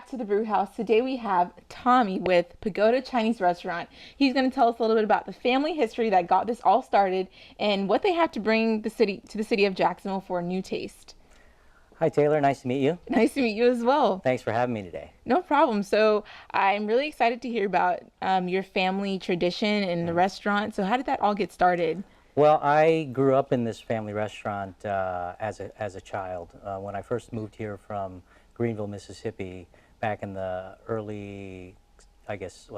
back to the brew house. Today we have Tommy with Pagoda Chinese restaurant. He's going to tell us a little bit about the family history that got this all started and what they have to bring the city of Jacksonville for a new taste. Hi, Taylor. Nice to meet you. Nice to meet you as well. Thanks for having me today. No problem. So I'm really excited to hear about your family tradition in the restaurant. So how did that all get started? Well, I grew up in this family restaurant as a child. When I first moved here from Greenville, Mississippi, back in the early, I guess,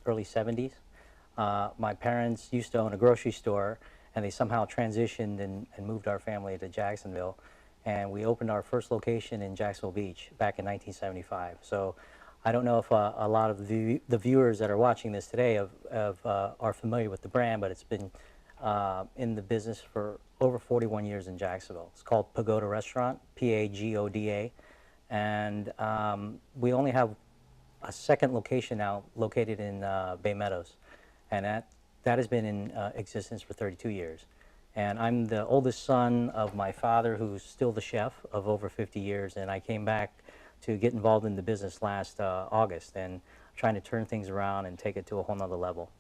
early 70s, my parents used to own a grocery store, and they somehow transitioned and moved our family to Jacksonville. And we opened our first location in Jacksonville Beach back in 1975. So I don't know if a lot of the viewers that are watching this today are familiar with the brand, but it's been in the business for over 41 years in Jacksonville. It's called Pagoda Restaurant, Pagoda, and we only have a second location now located in Bay Meadows, and that has been in existence for 32 years. And I'm the oldest son of my father, who's still the chef of over 50 years, and I came back to get involved in the business last August, and trying to turn things around and take it to a whole nother level.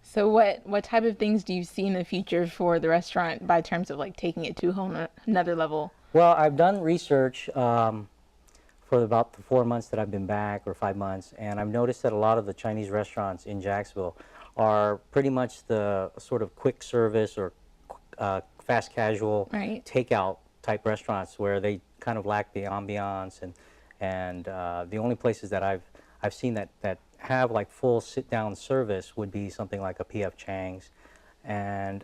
So what type of things do you see in the future for the restaurant by terms of like taking it to a another level? Well, I've done research for about the 4 months that I've been back, or 5 months, and I've noticed that a lot of the Chinese restaurants in Jacksonville are pretty much the sort of quick service or fast casual Right. takeout type restaurants where they kind of lack the ambiance, and the only places that I've seen that have like full sit down service would be something like a PF Chang's, and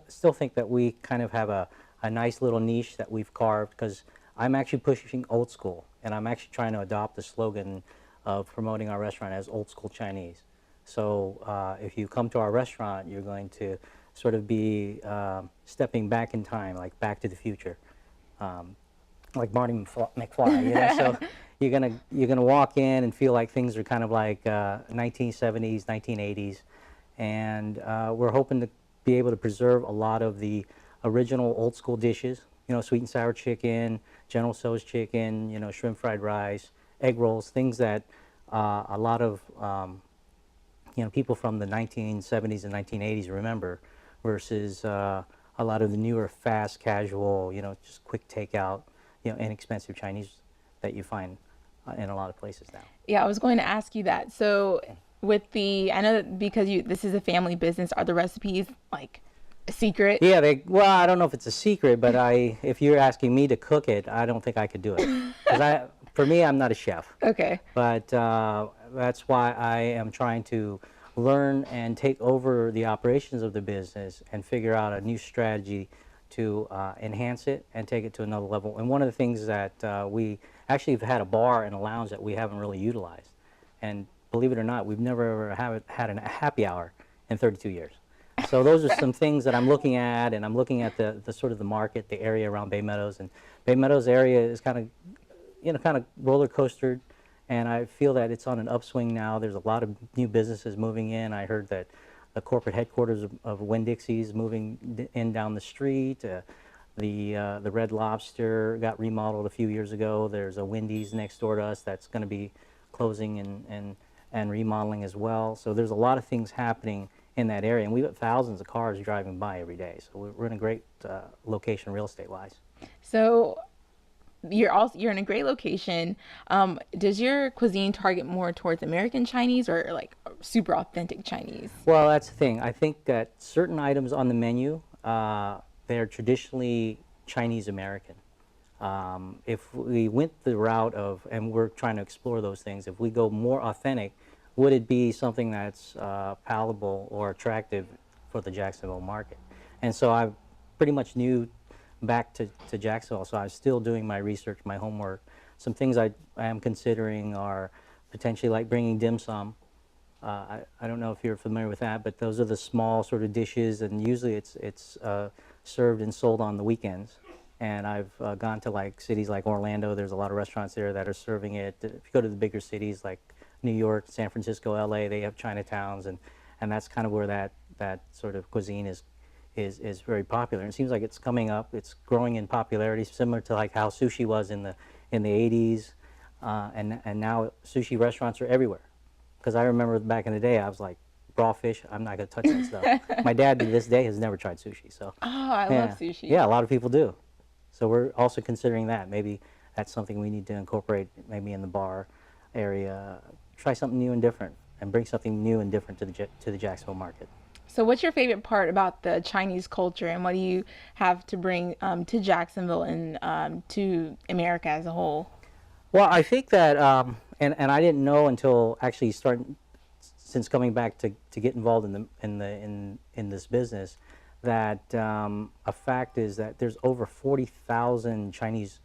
still think that we kind of have a nice little niche that we've carved, because I'm actually pushing old school, and I'm actually trying to adopt the slogan of promoting our restaurant as old school Chinese. So if you come to our restaurant, you're going to sort of be stepping back in time, like Back to the Future, like Marty McFly. You know? So you're gonna walk in and feel like things are kind of like 1970s, 1980s, and we're hoping to be able to preserve a lot of the original old school dishes. You know, sweet and sour chicken, General Tso's chicken, you know, shrimp fried rice, egg rolls, things that a lot of people from the 1970s and 1980s remember, versus a lot of the newer fast casual, just quick takeout, inexpensive Chinese that you find in a lot of places now. Yeah, I was going to ask you that. So I know that because this is a family business, are the recipes like a secret? Yeah, well, I don't know if it's a secret, but if you're asking me to cook it, I don't think I could do it. For me, I'm not a chef. Okay. But that's why I am trying to learn and take over the operations of the business and figure out a new strategy to enhance it and take it to another level. And one of the things that we actually have had a bar and a lounge that we haven't really utilized. And believe it or not, we've never ever had a happy hour in 32 years. So those are some things that I'm looking at, and I'm looking at the sort of the market, the area around Bay Meadows. And Bay Meadows area is kind of roller coastered, and I feel that it's on an upswing now. There's a lot of new businesses moving in. I heard that the corporate headquarters of Winn-Dixie's moving in down the street. The Red Lobster got remodeled a few years ago. There's a Wendy's next door to us that's going to be closing and remodeling as well. So there's a lot of things happening in that area, and we've got thousands of cars driving by every day. So we're in a great location real estate-wise. So you're in a great location. Does your cuisine target more towards American Chinese or like super authentic Chinese? Well, that's the thing. I think that certain items on the menu, they're traditionally Chinese American. If we went the route of, and we're trying to explore those things, if we go more authentic, would it be something that's palatable or attractive for the Jacksonville market? And so I'm pretty much new back to Jacksonville, so I'm still doing my research, my homework. Some things I am considering are potentially like bringing dim sum. I don't know if you're familiar with that, but those are the small sort of dishes, and usually it's served and sold on the weekends. And I've gone to like cities like Orlando. There's a lot of restaurants there that are serving it. If you go to the bigger cities like New York, San Francisco, LA, they have Chinatowns, and that's kind of where that sort of cuisine is very popular. And it seems like it's coming up. It's growing in popularity, similar to like how sushi was in the 80s. and now sushi restaurants are everywhere. Because I remember back in the day, I was like, raw fish, I'm not gonna touch that stuff. My dad to this day has never tried sushi, so Oh, I love yeah, sushi. yeah, a lot of people do. So we're also considering that. Maybe that's something we need to incorporate, maybe in the bar area. Try something new and different, and bring something new and different to the Jacksonville market. So, what's your favorite part about the Chinese culture, and what do you have to bring to Jacksonville and to America as a whole? Well, I think that, and I didn't know until actually starting, since coming back to get involved in this business, that a fact is that there's over 40,000 Chinese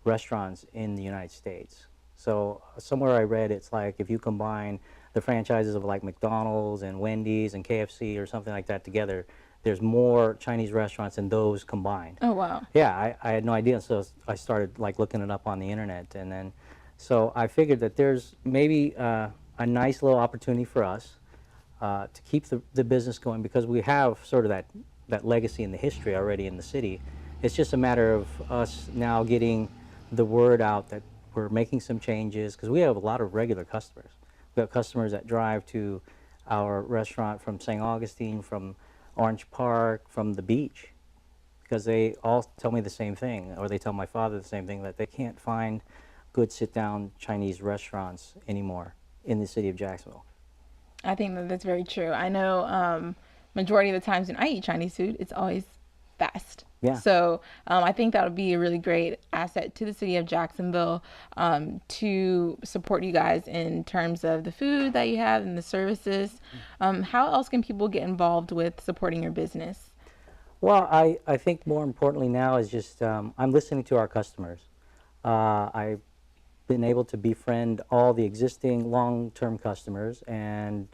restaurants in the United States. So somewhere I read it's like if you combine the franchises of like McDonald's and Wendy's and KFC or something like that together, there's more Chinese restaurants than those combined. Oh, wow. Yeah, I had no idea, so I started like looking it up on the internet, and then so I figured that there's maybe a nice little opportunity for us to keep the business going, because we have sort of that legacy and the history already in the city. It's just a matter of us now getting the word out that we're making some changes, because we have a lot of regular customers. We have customers that drive to our restaurant from St. Augustine, from Orange Park, from the beach, because they all tell me the same thing, or they tell my father the same thing, that they can't find good sit-down Chinese restaurants anymore in the city of Jacksonville. I think that that's very true. I know majority of the times when I eat Chinese food, it's always fast. Yeah. So I think that would be a really great asset to the city of Jacksonville to support you guys in terms of the food that you have and the services. How else can people get involved with supporting your business? Well, I think more importantly now is just I'm listening to our customers. I've been able to befriend all the existing long-term customers, and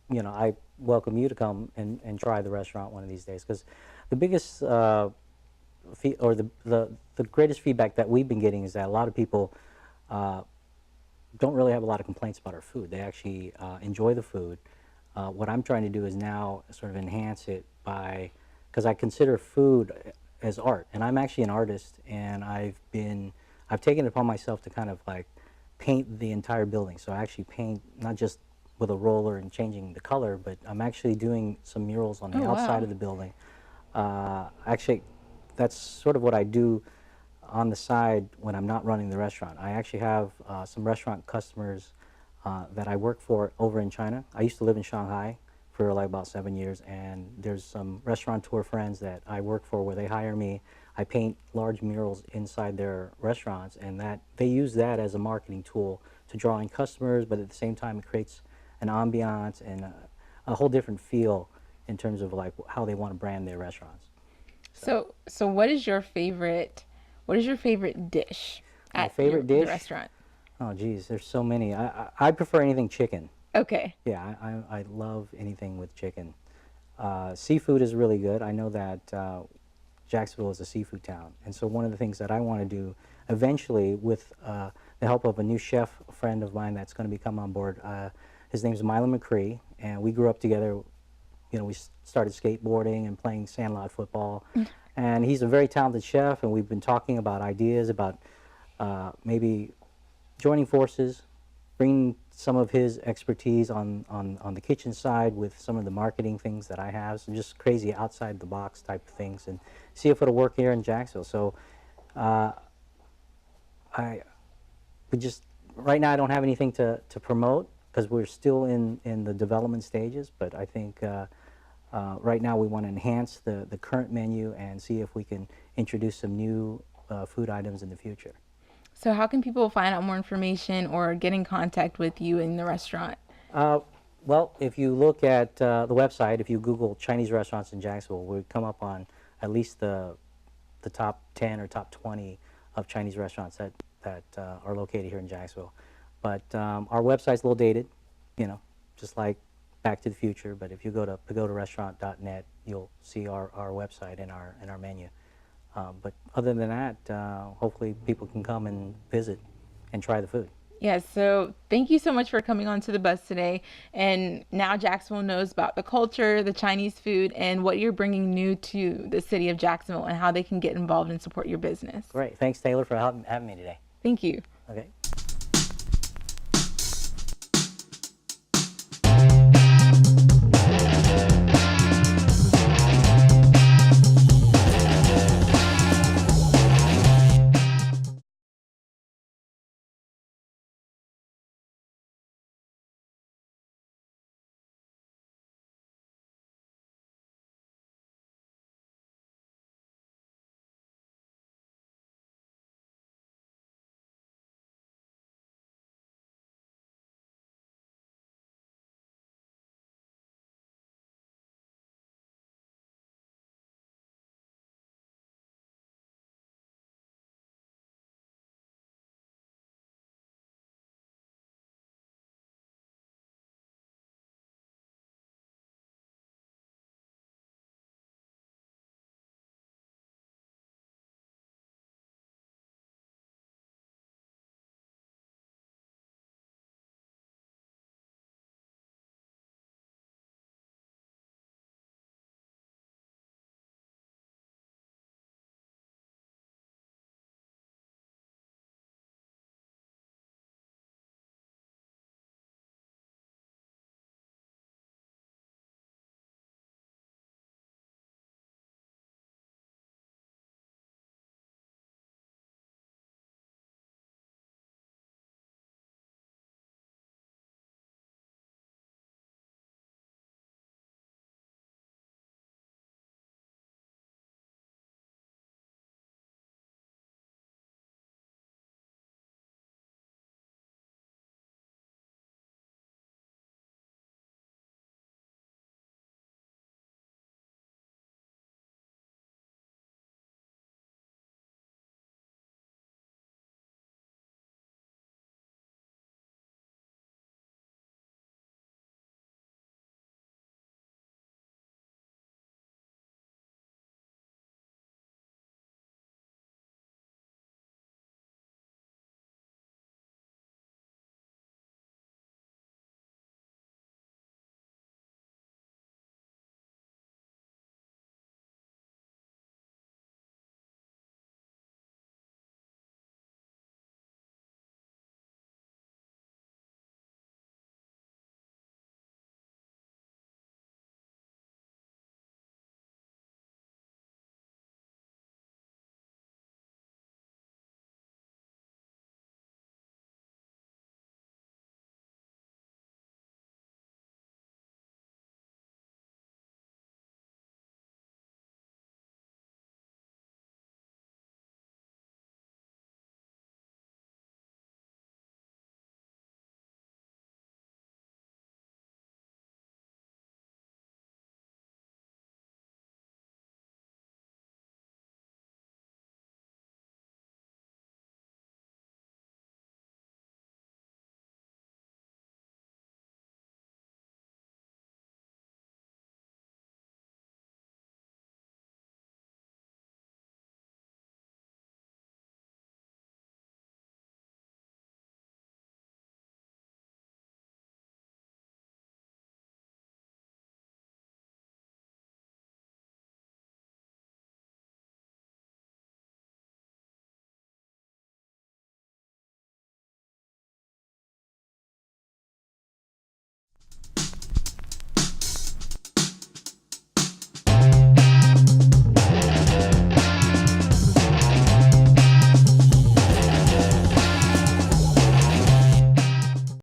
I welcome you to come and try the restaurant one of these days, because the biggest or the greatest feedback that we've been getting is that a lot of people don't really have a lot of complaints about our food. They actually enjoy the food. What I'm trying to do is now sort of enhance it by, because I consider food as art, and I'm actually an artist, and I've taken it upon myself to kind of like paint the entire building. So I actually paint not just with a roller and changing the color, but I'm actually doing some murals on the Oh, outside wow. of the building. Actually, that's sort of what I do on the side when I'm not running the restaurant. I actually have some restaurant customers that I work for over in China. I used to live in Shanghai for like about 7 years, and there's some restaurateur friends that I work for where they hire me. I paint large murals inside their restaurants, and that they use that as a marketing tool to draw in customers, but at the same time it creates an ambiance and a whole different feel in terms of like how they want to brand their restaurants. So what is your favorite dish My at favorite the dish? restaurant? Oh geez, there's so many. I prefer anything chicken. Okay. Yeah, I love anything with chicken. Seafood is really good. I know that Jacksonville is a seafood town, and so one of the things that I want to do eventually, with the help of a new chef friend of mine that's going to become on board, his name's Milo McCree, and we grew up together. We started skateboarding and playing sandlot football, and he's a very talented chef, and we've been talking about ideas about maybe joining forces, bringing some of his expertise on the kitchen side with some of the marketing things that I have, so just crazy outside the box type of things, and see if it'll work here in Jacksonville. So we just, right now I don't have anything to promote because we're still in the development stages, but I think right now we want to enhance the current menu and see if we can introduce some new food items in the future. So how can people find out more information or get in contact with you in the restaurant? Uh, well, if you look at the website, if you Google Chinese restaurants in Jacksonville, we come up on at least the top 10 or top 20 of Chinese restaurants that are located here in Jacksonville. But our website's a little dated, just like Back to the Future. But if you go to pagodarestaurant.net, you'll see our website and our menu. But other than that, hopefully people can come and visit and try the food. Yes, so thank you so much for coming on to the bus today. And now Jacksonville knows about the culture, the Chinese food, and what you're bringing new to the city of Jacksonville and how they can get involved and support your business. Great. Thanks, Taylor, for having me today. Thank you. Okay.